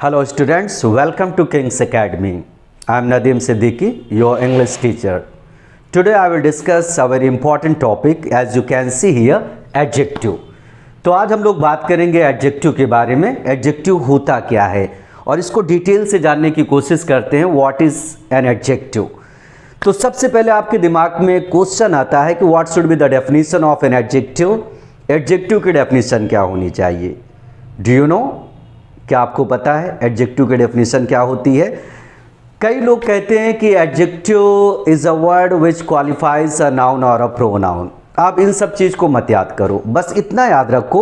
Hello students, welcome to King's Academy. I am Nadeem Siddiqui, your English teacher. Today I will discuss a very important topic as you can see here, adjective. तो आज हम लोग बात करेंगे adjective के बारे में. Adjective होता क्या है और इसको डिटेल से जानने की कोशिश करते हैं. What is an adjective? तो सबसे पहले आपके दिमाग में क्वेश्चन आता है कि what should be the definition of an adjective? Adjective की डेफिनेशन क्या होनी चाहिए? Do you know? क्या आपको पता है एडजेक्टिव की डेफिनेशन क्या होती है? कई लोग कहते हैं कि adjective is a word which qualifies a noun और अ प्रोनाउन. आप इन सब चीज़ को मत याद करो, बस इतना याद रखो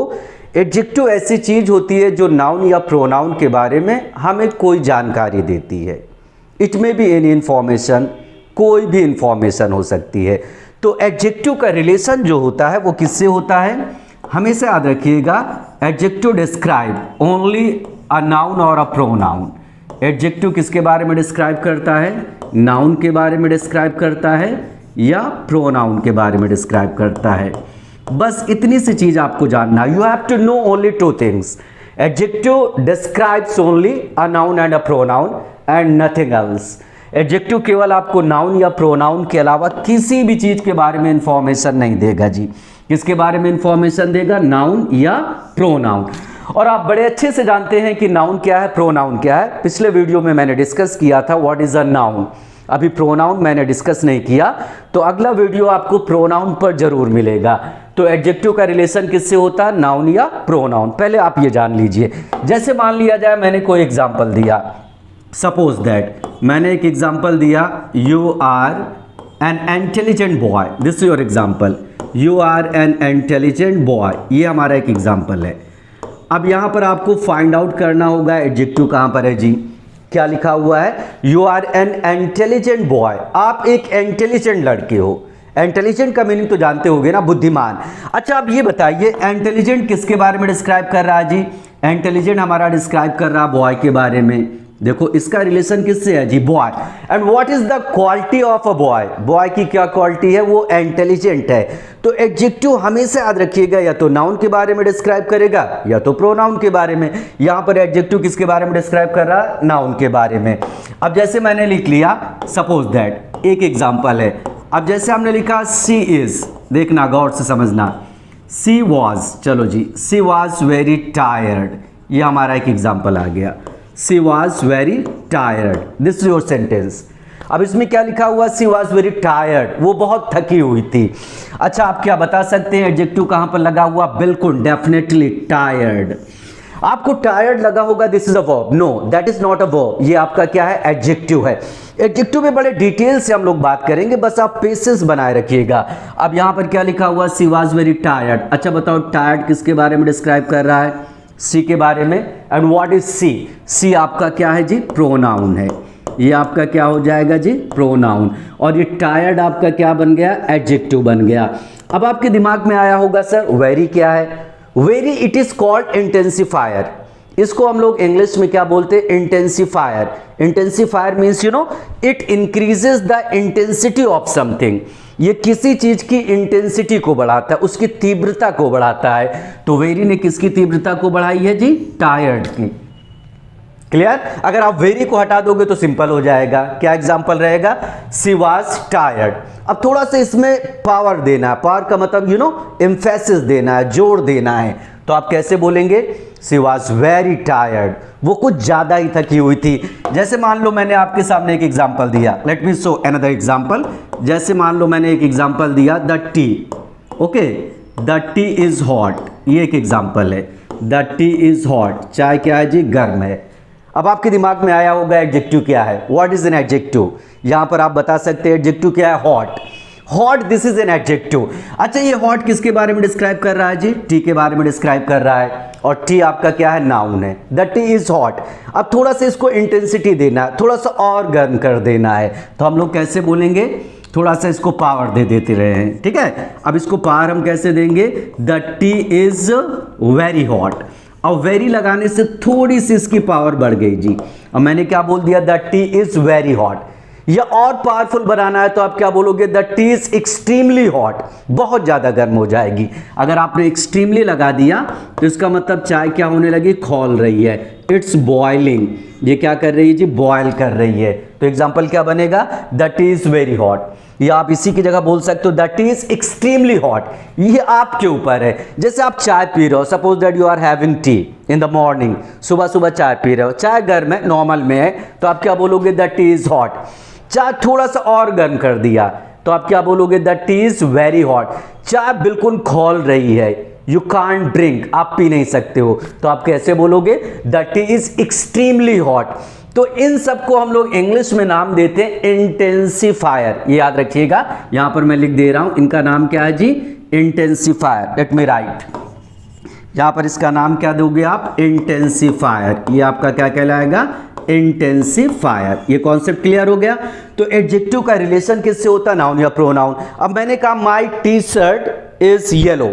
एडजेक्टिव ऐसी चीज़ होती है जो नाउन या प्रोनाउन के बारे में हमें कोई जानकारी देती है. इट में बी एनी इन्फॉर्मेशन, कोई भी इंफॉर्मेशन हो सकती है. तो एडजेक्टिव का रिलेशन जो होता है वो किससे होता है? हमेशा याद रखिएगा, adjective describe only a noun और अ प्रोनाउन. एडजेक्टिव किसके बारे में डिस्क्राइब करता है? नाउन के बारे में डिस्क्राइब करता है या प्रोनाउन के बारे में डिस्क्राइब करता है. बस इतनी सी चीज आपको जानना. You have to know only two things. Adjective describes only a noun and a pronoun and nothing else. Adjective केवल आपको नाउन या प्रोनाउन के अलावा किसी भी चीज के बारे में इंफॉर्मेशन नहीं देगा जी. किसके बारे में इंफॉर्मेशन देगा? नाउन या प्रोनाउन. और आप बड़े अच्छे से जानते हैं कि नाउन क्या है, प्रोनाउन क्या है. पिछले वीडियो में मैंने डिस्कस किया था व्हाट इज अ नाउन. अभी प्रोनाउन मैंने डिस्कस नहीं किया, तो अगला वीडियो आपको प्रोनाउन पर जरूर मिलेगा. तो एडजेक्टिव का रिलेशन किससे होता है? नाउन या प्रोनाउन. पहले आप ये जान लीजिए. जैसे मान लिया जाए मैंने कोई एग्जाम्पल दिया, सपोज दैट मैंने एक एग्जाम्पल दिया, you are an intelligent boy. This is your example. You are an intelligent boy, ये हमारा एक एग्जाम्पल है. अब यहां पर आपको फाइंड आउट करना होगा एडजेक्टिव कहां पर है जी. क्या लिखा हुआ है? You are an intelligent boy. आप एक इंटेलिजेंट लड़के हो. इंटेलिजेंट का मीनिंग तो जानते होगे ना, बुद्धिमान. अच्छा अब ये बताइए इंटेलिजेंट किसके बारे में डिस्क्राइब कर रहा है जी? इंटेलिजेंट हमारा डिस्क्राइब कर रहा है बॉय के बारे में. देखो इसका रिलेशन किससे है जी? Boy. And what is the quality of a boy? Boy की क्या क्वालिटी है? वो इंटेलिजेंट है. तो एडजेक्टिव हमेशा याद रखिएगा, या तो नाउन के बारे में डिस्क्राइब करेगा या तो प्रोनाउन के बारे में. यहां पर एडजेक्टिव किसके बारे में डिस्क्राइब कर रहा है? नाउन के बारे में. अब जैसे मैंने लिख लिया, सपोज दैट एक एग्जांपल है. अब जैसे हमने लिखा सी इज, देखना गौर से समझना, सी वॉज, चलो जी, सी वॉज वेरी टायर्ड. ये हमारा एक एग्जाम्पल आ गया. She was very tired. This is your sentence. अब इसमें क्या लिखा हुआ? She was very tired. वो बहुत थकी हुई थी. अच्छा आप क्या बता सकते हैं एडजेक्टिव कहाँ पर लगा हुआ? बिल्कुल डेफिनेटली tired. आपको टायर्ड लगा होगा this is a verb. No, that is not a verb. ये आपका क्या है? एडजेक्टिव है. एडजेक्टिव में बड़े डिटेल से हम लोग बात करेंगे, बस आप पेशेंस बनाए रखिएगा. अब यहाँ पर क्या लिखा हुआ? She was very tired. अच्छा बताओ टायर्ड किसके बारे में डिस्क्राइब कर रहा है? सी के बारे में. And what is she? She आपका क्या है जी? प्रोनाउन है. ये आपका क्या हो जाएगा जी? प्रोनाउन. और ये टायर्ड आपका क्या बन गया? एडजेक्टिव बन गया. अब आपके दिमाग में आया होगा सर वेरी क्या है? Very it is called intensifier. इसको हम लोग इंग्लिश में क्या बोलते हैं? Intensifier. Intensifier means you know it increases the intensity of something. ये किसी चीज की इंटेंसिटी को बढ़ाता है, उसकी तीव्रता को बढ़ाता है. तो वेरी ने किसकी तीव्रता को बढ़ाई है जी? टायर्ड की. क्लियर? अगर आप वेरी को हटा दोगे तो सिंपल हो जाएगा. क्या एग्जांपल रहेगा? She was tired. अब थोड़ा सा इसमें पावर देना है. पावर का मतलब यू नो एम्फेसिस देना है, जोर देना है. तो आप कैसे बोलेंगे? सी वॉज वेरी टायर्ड. वो कुछ ज्यादा ही थकी हुई थी. जैसे मान लो मैंने आपके सामने एक एग्जांपल दिया. Let me show another example. जैसे मान लो मैंने एक एग्जांपल दिया, the T. Okay, the T is hot. ये एक एग्जांपल है. The T is hot. चाय क्या है जी? गर्म है. अब आपके दिमाग में आया होगा एडजेक्टिव क्या है? What is an adjective? यहां पर आप बता सकते हैं एडजेक्टिव क्या है? Hot. Hot, this is an adjective. अच्छा ये हॉट किसके बारे में डिस्क्राइब कर रहा है जी? टी के बारे में डिस्क्राइब कर रहा है. और टी आपका क्या है? नाउन है. The T is hot. अब थोड़ा सा इसको इंटेंसिटी देना है, थोड़ा सा और गर्म कर देना है. तो हम लोग कैसे बोलेंगे? थोड़ा सा इसको पावर दे देते रहे हैं. ठीक है, अब इसको पावर हम कैसे देंगे? The T is very hot. अब वेरी लगाने से थोड़ी सी इसकी पावर बढ़ गई जी. अब मैंने क्या बोल दिया? The T is very hot. या और पावरफुल बनाना है तो आप क्या बोलोगे, the T is extremely hot, बहुत ज़्यादा गर्म हो जाएगी। अगर आपने एक्सट्रीमली लगा दिया तो इसका मतलब चाय क्या होने लगी, खौल रही है, इट्स बॉइलिंग, ये क्या कर रही है जी, बॉयल कर रही है। तो एग्जाम्पल क्या बनेगा, the T is very hot, या आप इसी की जगह बोल सकते हो the T is extremely hot, ये आपके ऊपर है। जैसे आप चाय पी रहे हो, suppose that you are having tea in the morning, सुबह सुबह चाय पी रहे हो, चाय गर्म है, नॉर्मल में है, तो आप क्या बोलोगे, द टी इज हॉट। चाय थोड़ा सा और गर्म कर दिया तो आप क्या बोलोगे, the T is very hot, चाय बिल्कुल खौल रही है, यू कांट ड्रिंक, आप पी नहीं सकते हो, तो आप कैसे बोलोगे, the T is extremely hot. तो इन सबको हम लोग इंग्लिश में नाम देते हैं इंटेंसिफायर, ये याद रखिएगा, यहां पर मैं लिख दे रहा हूं, इनका नाम क्या है जी, इंटेंसिफायर। लेट मी राइट, यहां पर इसका नाम क्या दोगे आप, इंटेंसिफायर, ये आपका क्या कहलाएगा, इंटेंसिफायर। ये कॉन्सेप्ट क्लियर हो गया। तो एडजेक्टिव का रिलेशन किससे होता है, नाउन या प्रोनाउन। अब मैंने कहा my T shirt is yellow,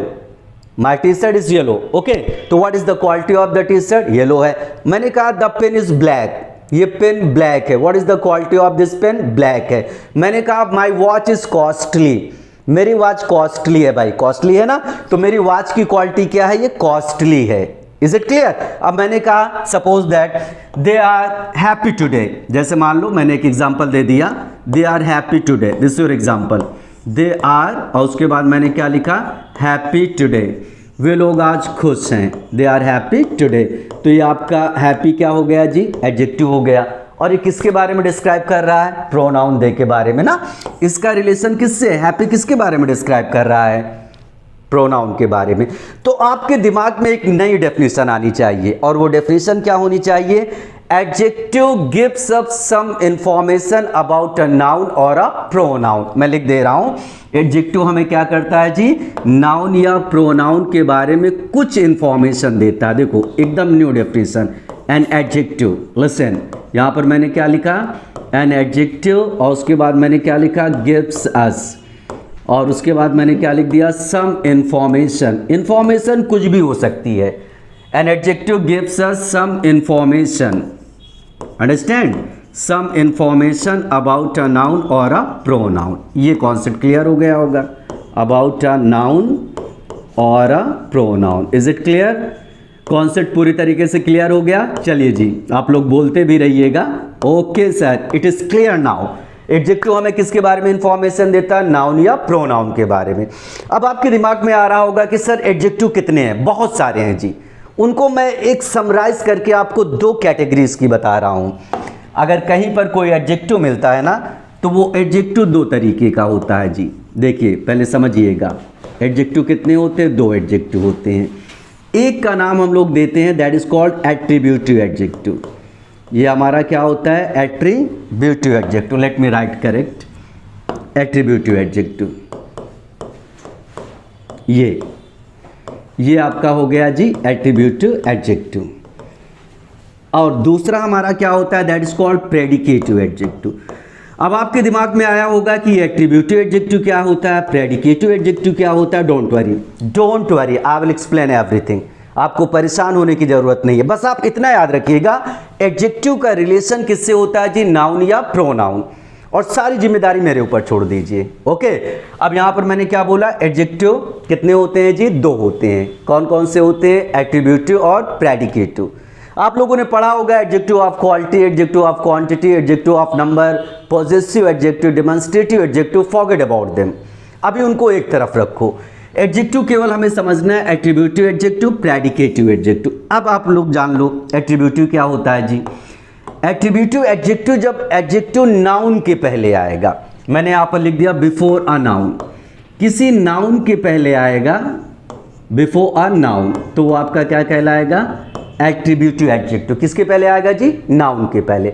my T shirt is yellow, okay, तो what is the quality of the T shirt, yellow है। मैंने कहा द पेन इज ब्लैक, ये पेन ब्लैक है, what is the quality of this pen, black है। मैंने कहा my watch is costly, मेरी वॉच कॉस्टली है, भाई कॉस्टली है ना, तो मेरी वॉच की क्वालिटी क्या है, ये कॉस्टली है। Is it clear. अब मैंने कहा suppose that they are happy today, जैसे मान लो मैंने एक एग्जांपल दे दिया, they are happy today, this your example, they are, और उसके बाद मैंने क्या लिखा, हैप्पी टुडे, वे लोग आज खुश हैं, दे आर हैप्पी टुडे। तो ये आपका हैप्पी क्या हो गया जी, एडजेक्टिव हो गया। और ये किसके बारे में डिस्क्राइब कर रहा है, प्रोनाउन दे के बारे में ना। इसका रिलेशन किससे, हैप्पी किसके बारे में डिस्क्राइब कर रहा है, प्रोनाउन के बारे में। तो आपके दिमाग में एक नई डेफिनेशन आनी चाहिए, और वो डेफिनेशन क्या होनी चाहिए, adjective gives up some information about a noun और अ प्रोनाउन। मैं लिख दे रहा हूं, एडजेक्टिव हमें क्या करता है जी, नाउन या प्रोनाउन के बारे में कुछ इंफॉर्मेशन देता है। देखो एकदम new definition, an adjective, listen, यहां पर मैंने क्या लिखा, एन एडजेक्टिव, और उसके बाद मैंने क्या लिखा, गिव्स अस, और उसके बाद मैंने क्या लिख दिया, सम इंफॉर्मेशन। इंफॉर्मेशन कुछ भी हो सकती है, an adjective gives us some information, understand, some information about a noun और अ प्रोनाउन। ये कॉन्सेप्ट क्लियर हो गया होगा, अबाउट अ नाउन और a pronoun. Is it clear, concept पूरी तरीके से क्लियर हो गया। चलिए जी, आप लोग बोलते भी रहिएगा, okay sir, it is clear now. Adjective हमें किसके बारे में इंफॉर्मेशन देता है, नाउन या प्रोनाउन के बारे में। अब आपके दिमाग में आ रहा होगा कि सर एडजेक्टिव कितने हैं, बहुत सारे हैं जी। उनको मैं एक समराइज करके आपको दो कैटेगरीज की बता रहा हूं। अगर कहीं पर कोई एडजेक्टिव मिलता है ना, तो वो एडजेक्टिव दो तरीके का होता है जी। देखिए पहले समझिएगा, एडजेक्टिव कितने होते हैं, दो एडजेक्टिव होते हैं। एक का नाम हम लोग देते हैं, that is called attributive adjective. ये हमारा क्या होता है, attributive adjective. Let me right correct, attributive adjective, ये आपका हो गया जी एट्रीब्यूटिव एडजेक्टिव। और दूसरा हमारा क्या होता है, that is called predicative adjective. अब आपके दिमाग में आया होगा कि एट्रीब्यूटिव एडजेक्टिव क्या होता है, प्रेडिकेटिव एडजेक्टिव क्या होता है। Don't worry, I will explain everything. आपको परेशान होने की जरूरत नहीं है, बस आप इतना याद रखिएगा, एडजेक्टिव का रिलेशन किससे होता है जी, नाउन या प्रोनाउन, और सारी जिम्मेदारी मेरे ऊपर छोड़ दीजिए, ओके। अब यहां पर मैंने क्या बोला, एडजेक्टिव कितने होते हैं जी, दो होते हैं। कौन कौन से होते हैं, एट्रीब्यूटिव और प्रेडिकेटिव। आप लोगों ने पढ़ा होगा adjective of quality, adjective of quantity, adjective of number, possessive adjective, demonstrative adjective, forget about them. अभी उनको एक तरफ रखो। एडजेक्टिव केवल हमें समझना है, एट्रीब्यूटिव एडजेक्टिव, प्रेडिकेटिव एडजेक्टिव। अब आप लोग जान लो एट्रीब्यूटिव क्या होता है जी। एट्रीब्यूटिव एडजेक्टिव जब एडजेक्टिव नाउन के पहले आएगा, मैंने यहां पर लिख दिया बिफोर अ नाउन, किसी नाउन के पहले आएगा, बिफोर अ नाउन, तो वो आपका क्या कहलाएगा, एट्रीब्यूटिव एडजेक्टिव। किसके पहले आएगा जी, नाउन के पहले।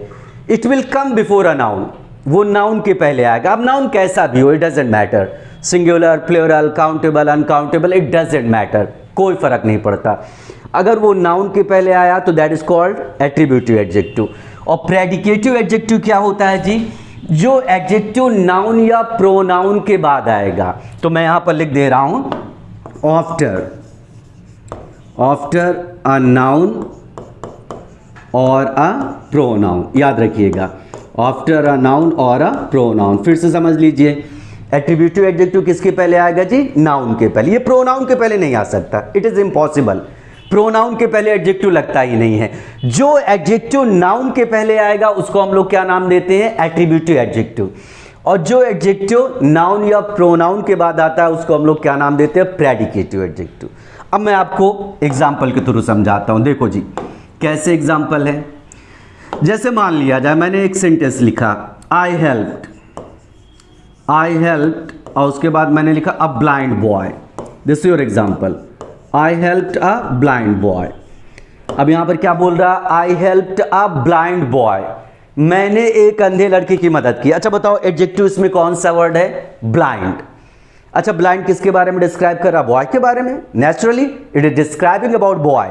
It will come before a noun, वो नाउन के पहले आएगा। अब नाउन कैसा भी हो, it doesn't matter, singular, plural, countable, uncountable, it doesn't matter, कोई फर्क नहीं पड़ता। अगर वो नाउन के पहले आया तो that is called attributive adjective. और प्रेडिकेटिव एडजेक्टिव क्या होता है जी, जो एडजेक्टिव नाउन या प्रोनाउन के बाद आएगा। तो मैं यहां पर लिख दे रहा हूं, आफ्टर अ नाउन और अ प्रोनाउन। याद रखिएगा, आफ्टर अ नाउन और अ प्रोनाउन। फिर से समझ लीजिए, एट्रीब्यूटिव एडजेक्टिव किसके पहले आएगा जी? नाउन के पहले। ये प्रोनाउन के पहले नहीं आ सकता, इट इज इम्पॉसिबल। प्रोनाउन के पहले एडजेक्टिव लगता ही नहीं है। जो एडजेक्टिव नाउन के पहले आएगा उसको हम लोग क्या नाम देते हैं? Attributive adjective. और जो एडजेक्टिव नाउन या प्रोनाउन के बाद आता है उसको हम लोग क्या नाम देते हैं? Predicative adjective. अब मैं आपको एग्जाम्पल के थ्रू समझाता हूं। देखो जी, कैसे एग्जाम्पल है। जैसे मान लिया जाए मैंने एक सेंटेंस लिखा, आई हेल्प्ड, और उसके बाद मैंने लिखा a blind boy. This is your example, I helped a blind boy. अब यहां पर क्या बोल रहा? आई हेल्प्ड अ ब्लाइंड बॉय, मैंने एक अंधे लड़के की मदद की। अच्छा बताओ, एडजेक्टिव इसमें कौन सा वर्ड है? ब्लाइंड। अच्छा, ब्लाइंड किसके बारे में डिस्क्राइब कर रहा? बॉय के बारे में। Naturally it is describing about boy.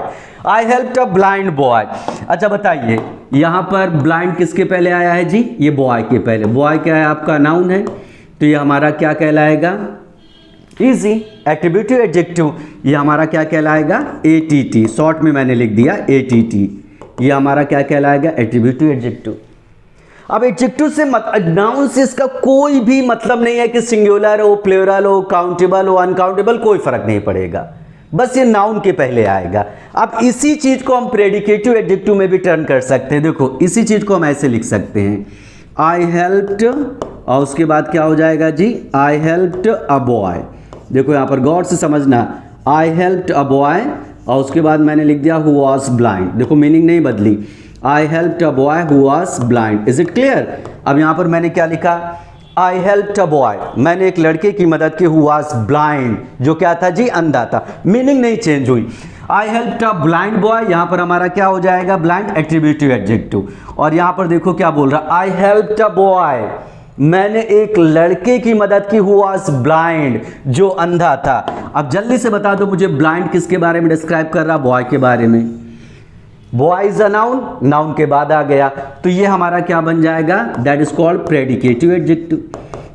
I helped a blind boy. अच्छा बताइए, यहां पर ब्लाइंड किसके पहले आया है जी? ये बॉय के पहले। बॉय क्या है? आपका नाउन है, तो ये हमारा क्या कहलाएगा? Easy, attributive adjective. ये हमारा क्या कहलाएगा? एटीटी। शॉर्ट में मैंने लिख दिया एटीटी। ये हमारा क्या कहलाएगा? Attributive adjective. अब एडजेक्टिव से नाउन से इसका कोई भी मतलब नहीं है कि सिंगुलर हो, प्लूरल हो, काउंटेबल हो, अनकाउंटेबल, कोई फर्क नहीं पड़ेगा, बस ये नाउन के पहले आएगा। अब इसी चीज को हम प्रेडिकेटिव एडजेक्टिव में भी टर्न कर सकते हैं। देखो, इसी चीज को हम ऐसे लिख सकते हैं, आई हेल्प्ड, और उसके बाद क्या हो जाएगा जी? आई हेल्प्ड अ बॉय। देखो यहां पर गौर से समझना, आई हेल्प्ड अ बॉय, और उसके बाद मैंने लिख दिया हु वॉज ब्लाइंड। देखो मीनिंग नहीं बदली, आई helped a boy who was blind. Is it clear? अब यहां पर मैंने क्या लिखा? आई हेल्प्ड अ बॉय, मैंने एक लड़के की मदद की, हु वॉज ब्लाइंड, जो क्या था जी? अंधा था। मीनिंग नहीं चेंज हुई। आई हेल्प्ड अ ब्लाइंड बॉय, यहां पर हमारा क्या हो जाएगा? Blind, attributive adjective. और यहां पर देखो क्या बोल रहा? आई हेल्प्ड अ बॉय, मैंने एक लड़के की मदद की, हु वॉज ब्लाइंड, जो अंधा था। अब जल्दी से बता दो मुझे, ब्लाइंड किसके बारे में डिस्क्राइब कर रहा? बॉय के बारे में। Boy is a noun, noun के बाद आ गया, तो ये हमारा क्या बन जाएगा? That is called predicative adjective.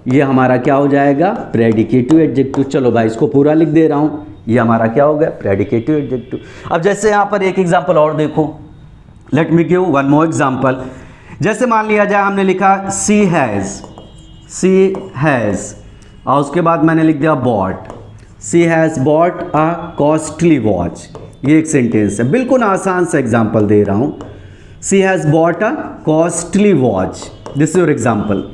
ये हमारा क्या हो जाएगा? Predicative adjective. चलो भाई, इसको पूरा लिख दे रहा हूं, ये हमारा क्या हो गया? Predicative adjective. अब जैसे यहां पर एक एग्जांपल और देखो, let me give one more example. जैसे मान लिया जाए हमने लिखा सी हैज़, और उसके बाद मैंने लिख दिया bought, she has bought a costly watch. ये एक सेंटेंस है, बिल्कुल आसान सा एग्जांपल दे रहा हूं। She has bought a costly watch, this is your example.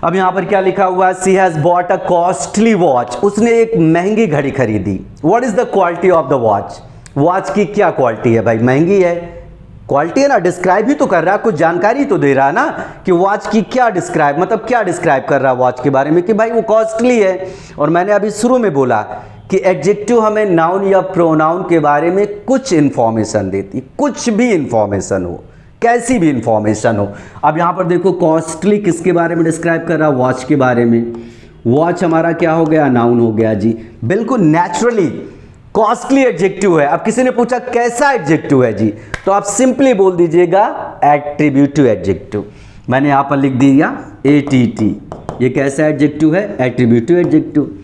अब यहां पर क्या लिखा हुआ है? She has bought a costly watch, उसने एक महंगी घड़ी खरीदी। What is the quality of the watch? Watch की क्या क्वालिटी है भाई? महंगी है, क्वालिटी है ना, डिस्क्राइब ही तो कर रहा है, कुछ जानकारी तो दे रहा है ना कि वॉच की क्या डिस्क्राइब, मतलब क्या डिस्क्राइब कर रहा है वॉच के बारे में कि भाई वो कॉस्टली है। और मैंने अभी शुरू में बोला कि एडजेक्टिव हमें नाउन या प्रोनाउन के बारे में कुछ इंफॉर्मेशन देती, कुछ भी इंफॉर्मेशन हो, कैसी भी इंफॉर्मेशन हो। अब यहां पर देखो, कॉस्टली किसके बारे में डिस्क्राइब कर रहा है? वॉच के बारे में। वॉच हमारा क्या हो गया? नाउन हो गया जी, बिल्कुल नेचुरली कॉस्टली एडजेक्टिव है। अब किसी ने पूछा कैसा एडजेक्टिव है जी, तो आप सिंपली बोल दीजिएगा एट्रीब्यूटिव एडजेक्टिव। मैंने यहां पर लिख दिया एटीटी। ये कैसा एडजेक्टिव है? Attributive adjective.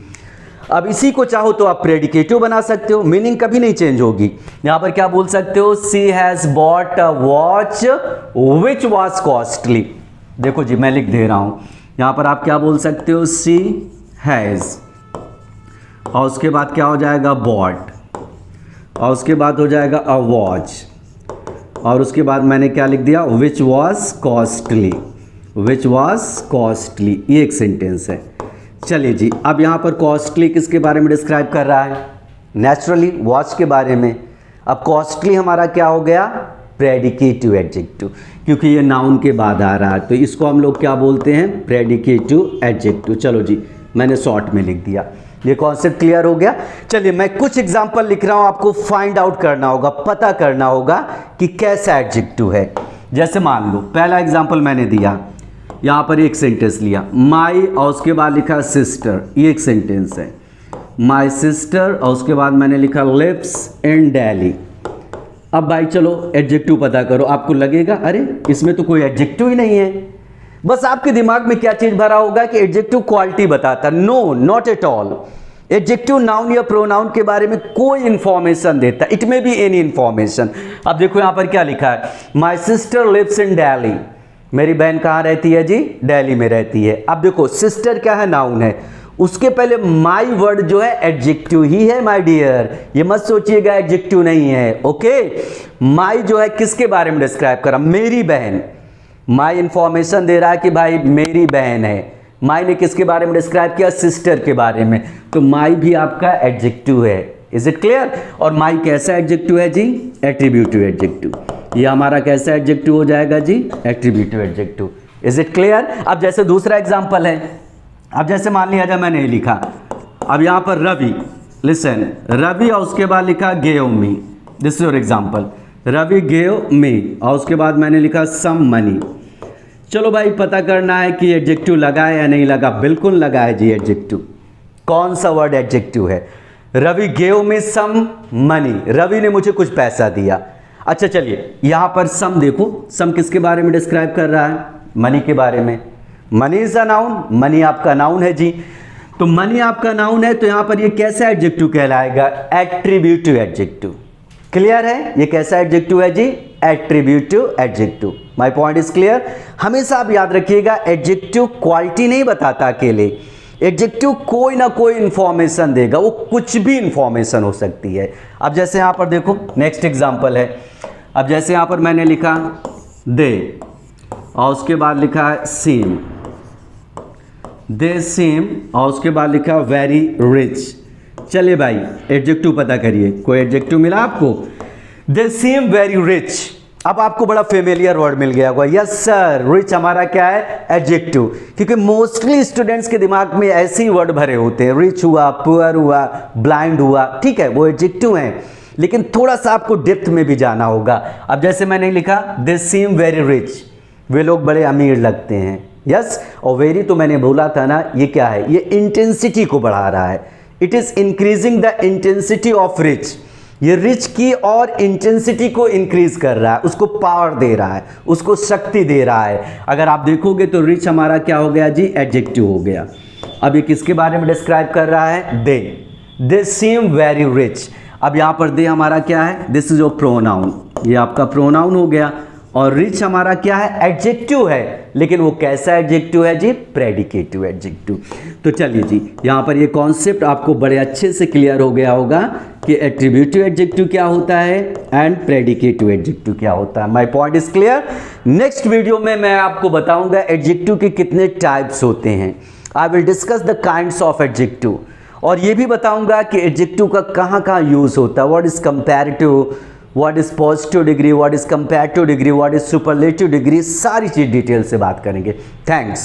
अब इसी को चाहो तो आप प्रेडिकेटिव बना सकते हो, मीनिंग कभी नहीं चेंज होगी। यहां पर क्या बोल सकते हो? She has bought a watch which was costly. देखो जी, मैं लिख दे रहा हूं, यहां पर आप क्या बोल सकते हो? सी हैज, और उसके बाद क्या हो जाएगा? बॉट, और उसके बाद हो जाएगा अ वॉच, और उसके बाद मैंने क्या लिख दिया? विच was costly, which was costly. ये एक सेंटेंस है। चलिए जी, अब यहाँ पर कॉस्टली किसके बारे में डिस्क्राइब कर रहा है? नेचुरली वॉच के बारे में। अब कॉस्टली हमारा क्या हो गया? प्रेडिकेटिव एडजेक्टिव, क्योंकि ये नाउन के बाद आ रहा है, तो इसको हम लोग क्या बोलते हैं? Predicative adjective. चलो जी, मैंने शॉर्ट में लिख दिया। ये कॉन्सेप्ट क्लियर हो गया? चलिए, मैं कुछ एग्जांपल लिख रहा हूं, आपको फाइंड आउट करना होगा, पता करना होगा कि कैसा एडजेक्टिव है। जैसे मान लो, पहला एग्जांपल मैंने दिया, यहां पर एक सेंटेंस लिया, माई, और उसके बाद लिखा सिस्टर। ये एक सेंटेंस है, माई सिस्टर, और उसके बाद मैंने लिखा लिव्स इन दिल्ली। अब भाई चलो एडजेक्टिव पता करो। आपको लगेगा अरे इसमें तो कोई एडजेक्टिव ही नहीं है, बस आपके दिमाग में क्या चीज भरा होगा कि एडजेक्टिव क्वालिटी बताता। No, not at all. Adjective noun या प्रोनाउन के बारे में कोई इंफॉर्मेशन देता, इट में बी एनी इंफॉर्मेशन। अब देखो यहां पर क्या लिखा है? My sister lives in Delhi, मेरी बहन कहाँ रहती है जी? दिल्ली में रहती है। अब देखो सिस्टर क्या है? नाउन है, उसके पहले माई वर्ड जो है एडजेक्टिव ही है माय डियर, ये मत सोचिएगा एडजेक्टिव नहीं है। ओके, माई जो है किसके बारे में डिस्क्राइब कर रहा? मेरी बहन। माई इंफॉर्मेशन दे रहा है कि भाई मेरी बहन है। माई ने किसके बारे में डिस्क्राइब किया? सिस्टर के बारे में। तो माई भी आपका एडजेक्टिव है। Is it clear? और माई कैसा एडजेक्टिव है जी? Attributive adjective. ये हमारा कैसा एडजेक्टिव हो जाएगा जी? Attributive adjective. Is it clear? अब जैसे दूसरा एग्जांपल है, अब जैसे मान लिया जाए मैंने लिखा, अब यहां पर रवि, लिसन, रवि और उसके बाद लिखा gave me, this is your example, Ravi gave me, और उसके बाद मैंने लिखा सम मनी। चलो भाई पता करना है कि एडजेक्टिव लगा है या नहीं लगा। बिल्कुल लगा है जी एडजेक्टिव। कौन सा वर्ड एडजेक्टिव है? Ravi gave me some money, Ravi ने मुझे कुछ पैसा दिया। अच्छा चलिए यहां पर सम देखो, सम किसके बारे में डिस्क्राइब कर रहा है? मनी के बारे में। Money is a noun, money आपका नाउन है जी। तो मनी आपका नाउन है, तो यहां पर ये कैसा एडजेक्टिव कहलाएगा? Attributive adjective. क्लियर है? ये कैसा एडजेक्टिव है जी? Attributive adjective. My point is clear? हमेशा आप याद रखिएगा एडजेक्टिव क्वालिटी नहीं बताता अकेले, एडजेक्टिव कोई ना कोई इंफॉर्मेशन देगा, वो कुछ भी इंफॉर्मेशन हो सकती है। अब जैसे यहां पर देखो नेक्स्ट एग्जांपल है, अब जैसे यहां पर मैंने लिखा दे और उसके बाद लिखा है सीम, दे सीम, और उसके बाद लिखा वेरी रिच। चलिए भाई एडजेक्टिव पता करिए, कोई एडजेक्टिव मिला आपको? दे सीम वेरी रिच। अब आपको बड़ा फेमिलियर वर्ड मिल गया होगा। यस सर, रिच हमारा क्या है? एडजेक्टिव, क्योंकि मोस्टली स्टूडेंट्स के दिमाग में ऐसे ही वर्ड भरे होते हैं। रिच हुआ, पुअर हुआ, ब्लाइंड हुआ, ठीक है, वो एडजेक्टिव हैं, लेकिन थोड़ा सा आपको डेप्थ में भी जाना होगा। अब जैसे मैंने लिखा दे सीम वेरी रिच, वे लोग बड़े अमीर लगते हैं। यस, और वेरी तो मैंने बोला था ना, ये क्या है? ये इंटेंसिटी को बढ़ा रहा है। It is increasing the intensity of rich. ये रिच की और इंटेंसिटी को इंक्रीज कर रहा है, उसको पावर दे रहा है, उसको शक्ति दे रहा है। अगर आप देखोगे तो रिच हमारा क्या हो गया जी? एडजेक्टिव हो गया। अब ये किसके बारे में डिस्क्राइब कर रहा है? दे सीम वेरी रिच। अब यहाँ पर दे हमारा क्या है? दिस इज योर प्रोनाउन, ये आपका प्रोनाउन हो गया। और रिच हमारा क्या है? एडजेक्टिव है, लेकिन वो कैसा एडजेक्टिव है जी? Predicative adjective. तो चलिए जी, यहाँ पर ये कॉन्सेप्ट आपको बड़े अच्छे से क्लियर हो गया होगा कि एट्रीब्यूटिव एडजेक्टिव क्या होता है एंड प्रेडिकेटिव एडजेक्टिव क्या होता है। My point is clear? Next video में मैं आपको बताऊंगा एडजेक्टिव के कितने टाइप्स होते हैं। I will discuss the kinds of adjective, और ये भी बताऊंगा कि एडजेक्टिव का कहाँ कहाँ यूज होता है। What is comparative, what is positive degree, what is comparative degree, what is superlative degree, सारी चीज डिटेल से बात करेंगे। थैंक्स।